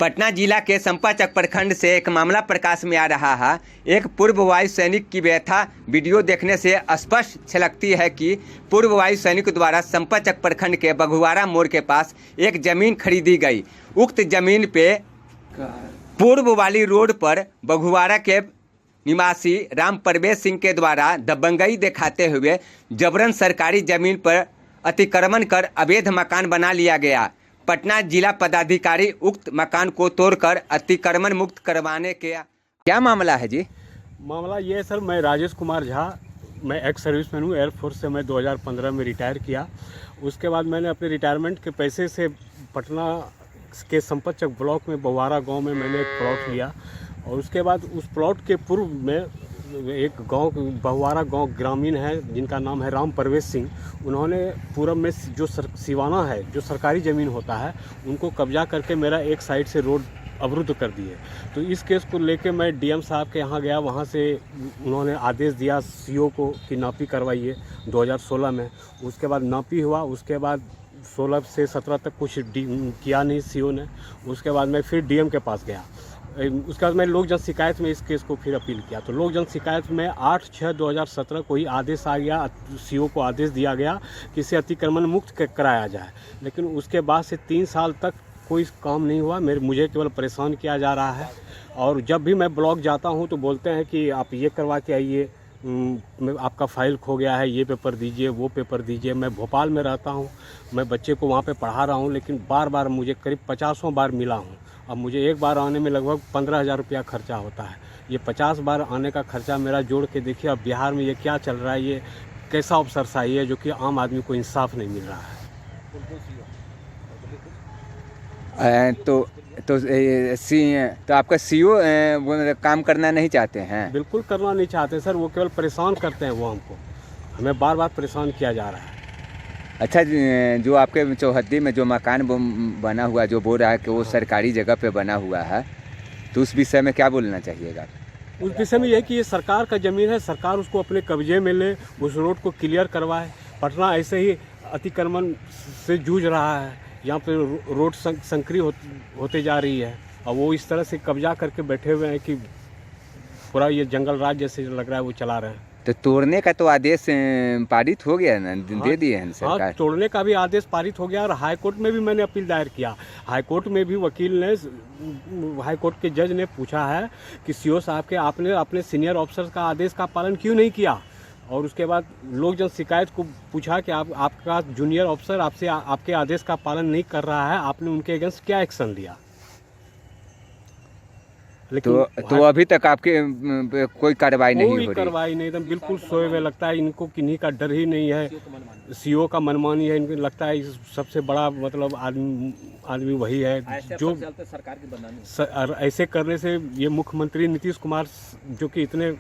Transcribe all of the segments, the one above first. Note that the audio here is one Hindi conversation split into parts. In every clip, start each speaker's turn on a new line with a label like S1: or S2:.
S1: पटना जिला के संपाचक प्रखंड से एक मामला प्रकाश में आ रहा है। एक पूर्व वायु सैनिक की व्यथा वीडियो देखने से स्पष्ट झलकती है कि पूर्व वायु सैनिक द्वारा संपाचक प्रखंड के बघुआरा मोड़ के पास एक जमीन खरीदी गई। उक्त जमीन पे पूर्व वाली रोड पर बघुआरा के निवासी राम परवेश सिंह के द्वारा दबंगई दिखाते हुए जबरन सरकारी जमीन पर अतिक्रमण कर अवैध मकान बना लिया गया। पटना जिला पदाधिकारी उक्त मकान को तोड़कर अतिक्रमण मुक्त करवाने के क्या मामला है जी?
S2: मामला ये है सर, मैं राजेश कुमार झा, मैं एक्स सर्विसमैन हूँ। एयरफोर्स से मैं 2015 में रिटायर किया। उसके बाद मैंने अपने रिटायरमेंट के पैसे से पटना के संपतचक ब्लॉक में बघुआरा गांव में मैंने एक प्लॉट लिया और उसके बाद उस प्लॉट के पूर्व में एक गांव बघुआरा गांव ग्रामीण है जिनका नाम है राम परवेश सिंह। उन्होंने पूरब में जो सिवाना है, जो सरकारी ज़मीन होता है, उनको कब्जा करके मेरा एक साइड से रोड अवरुद्ध कर दिए। तो इस केस को लेके मैं डीएम साहब के यहाँ गया। वहाँ से उन्होंने आदेश दिया सीओ को कि नापी करवाइए 2016 में। उसके बाद नापी हुआ। उसके बाद 16 से 17 तक कुछ किया नहीं सीओ ने। उसके बाद मैं फिर डीएम के पास गया। उसके बाद मैं लोक जन शिकायत में इस केस को फिर अपील किया। तो लोक जन शिकायत में 8/6/2017 को ही आदेश आ गया। सीओ को आदेश दिया गया कि इसे अतिक्रमण मुक्त कराया जाए। लेकिन उसके बाद से 3 साल तक कोई काम नहीं हुआ। मुझे केवल परेशान किया जा रहा है। और जब भी मैं ब्लॉक जाता हूं तो बोलते हैं कि आप ये करवा के आइए, आपका फाइल खो गया है, ये पेपर दीजिए, वो पेपर दीजिए। मैं भोपाल में रहता हूं, मैं बच्चे को वहाँ पे पढ़ा रहा हूं, लेकिन बार बार मुझे करीब 50 बार मिला हूं। अब मुझे एक बार आने में लगभग 15,000 रुपया खर्चा होता है। ये 50 बार आने का खर्चा मेरा जोड़ के देखिए अब बिहार में ये क्या चल रहा है, ये कैसा अवसरशाही है जो कि आम आदमी को इंसाफ नहीं मिल रहा है।
S1: तो आपका सीओ काम करना नहीं चाहते हैं?
S2: बिल्कुल करना नहीं चाहते सर, वो केवल परेशान करते हैं। वो हमको हमें बार बार परेशान किया जा रहा है।
S1: अच्छा, जो आपके चौहद्दी में जो मकान बना हुआ, जो बोल रहा है कि वो सरकारी जगह पे बना हुआ है, तो उस विषय में क्या बोलना चाहिएगा?
S2: उस विषय में यह कि ये सरकार का ज़मीन है, सरकार उसको अपने कब्जे में ले, उस रोड को क्लियर करवाए। पटना ऐसे ही अतिक्रमण से जूझ रहा है। यहाँ पे रोड संकरी होते जा रही है और वो इस तरह से कब्जा करके बैठे हुए हैं कि पूरा ये जंगल राज जैसे लग रहा है वो चला रहे हैं।
S1: तो तोड़ने का तो आदेश पारित हो गया ना, दे दिए हैं सरकार?
S2: हाँ, तोड़ने का भी आदेश पारित हो गया और हाई कोर्ट में भी मैंने अपील दायर किया। हाई कोर्ट में भी वकील ने, हाई कोर्ट के जज ने पूछा है कि सीओ साहब के आपने अपने सीनियर ऑफिसर का आदेश का पालन क्यों नहीं किया। और उसके बाद लोक जन शिकायत को पूछा कि आपका जूनियर ऑफिसर आपसे आपके आदेश का पालन नहीं कर रहा है, आपने उनके अगेंस्ट क्या एक्शन लिया।
S1: लेकिन तो अभी तक आपके कोई कार्रवाई नहीं हो रही?
S2: कोई कार्रवाई नहीं, एकदम बिल्कुल सोए हुए लगता है। इनको किन्हीं का डर ही नहीं है, सीओ का मनमानी है। इनको लगता है सबसे बड़ा मतलब आदमी वही है जो सरकार की बदनामी। ऐसे करने से ये मुख्यमंत्री नीतीश कुमार जो कि इतने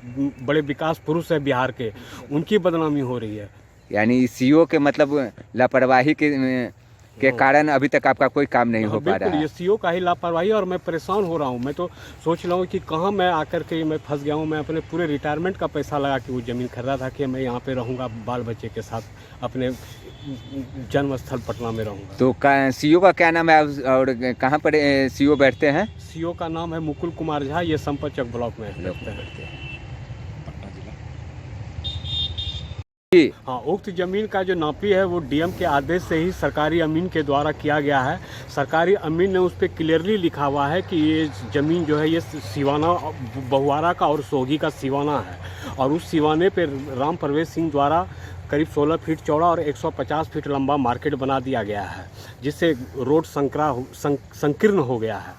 S2: बड़े विकास पुरुष है बिहार के, उनकी बदनामी हो रही है।
S1: यानी सीओ के मतलब लापरवाही के कारण अभी तक आपका कोई काम नहीं हो पा रहा है?
S2: ये सीओ का ही लापरवाही। और मैं परेशान हो रहा हूँ। मैं तो सोच रहा हूँ कि कहाँ मैं आकर के मैं फंस गया हूँ। मैं अपने पूरे रिटायरमेंट का पैसा लगा के वो ज़मीन खरीदा था कि मैं यहाँ पे रहूँगा, बाल बच्चे के साथ अपने जन्म स्थल पटना में रहूँगा।
S1: तो सीओ का क्या नाम है और कहाँ पर सीओ बैठते हैं?
S2: सीओ का नाम है मुकुल कुमार झा। ये संपतचक ब्लॉक में बैठते हैं। हाँ, उक्त जमीन का जो नापी है वो डीएम के आदेश से ही सरकारी अमीन के द्वारा किया गया है। सरकारी अमीन ने उस पर क्लियरली लिखा हुआ है कि ये ज़मीन जो है ये सिवाना बघुआरा का और सोगी का सिवाना है। और उस सिवाने पे राम परवेश सिंह द्वारा करीब 16 फीट चौड़ा और 150 फीट लंबा मार्केट बना दिया गया है, जिससे रोड संकीर्ण हो गया है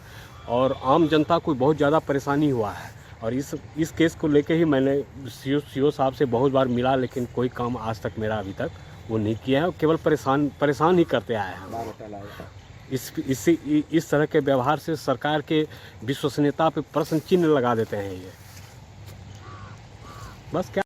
S2: और आम जनता को बहुत ज़्यादा परेशानी हुआ है। और इस केस को लेके ही मैंने सीओ साहब से बहुत बार मिला, लेकिन कोई काम आज तक मेरा अभी तक वो नहीं किया है। केवल परेशान ही करते आए हैं। इस तरह के व्यवहार से सरकार के विश्वसनीयता पे प्रश्न चिन्ह लगा देते हैं ये। बस क्या